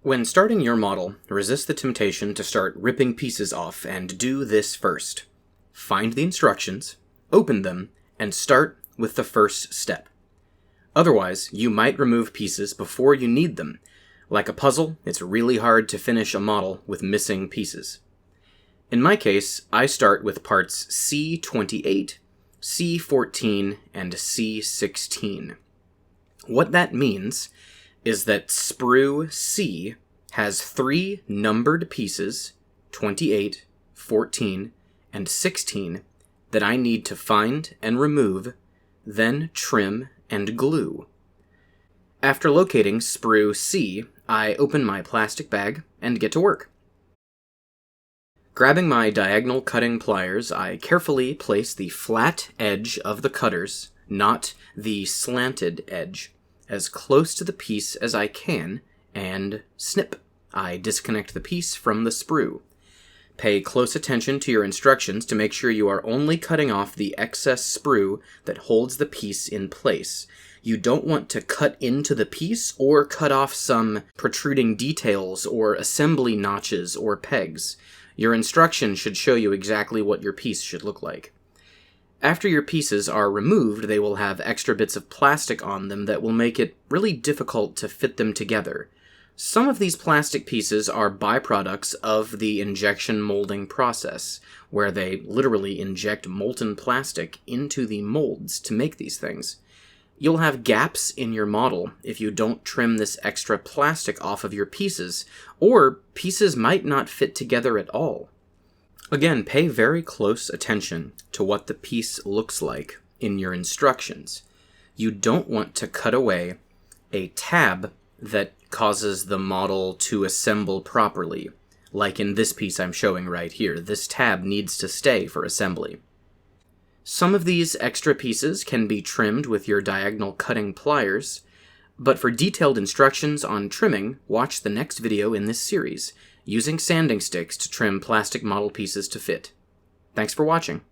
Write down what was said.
When starting your model, resist the temptation to start ripping pieces off, and do this first. Find the instructions, open them, and start with the first step. Otherwise, you might remove pieces before you need them. Like a puzzle, it's really hard to finish a model with missing pieces. In my case, I start with parts C28, C14, and C16. What that means is that sprue C has 3 numbered pieces, 28, 14, and 16, that I need to find and remove, then trim and glue. After locating sprue C, I open my plastic bag and get to work. Grabbing my diagonal cutting pliers, I carefully place the flat edge of the cutters, not the slanted edge, as close to the piece as I can, and snip. I disconnect the piece from the sprue. Pay close attention to your instructions to make sure you are only cutting off the excess sprue that holds the piece in place. You don't want to cut into the piece or cut off some protruding details or assembly notches or pegs. Your instruction should show you exactly what your piece should look like. After your pieces are removed, they will have extra bits of plastic on them that will make it really difficult to fit them together. Some of these plastic pieces are byproducts of the injection molding process, where they literally inject molten plastic into the molds to make these things. You'll have gaps in your model if you don't trim this extra plastic off of your pieces, or pieces might not fit together at all. Again, pay very close attention to what the piece looks like in your instructions. You don't want to cut away a tab that causes the model to assemble properly. Like in this piece I'm showing right here, this tab needs to stay for assembly. Some of these extra pieces can be trimmed with your diagonal cutting pliers, but for detailed instructions on trimming, watch the next video in this series, using sanding sticks to trim plastic model pieces to fit. Thanks for watching.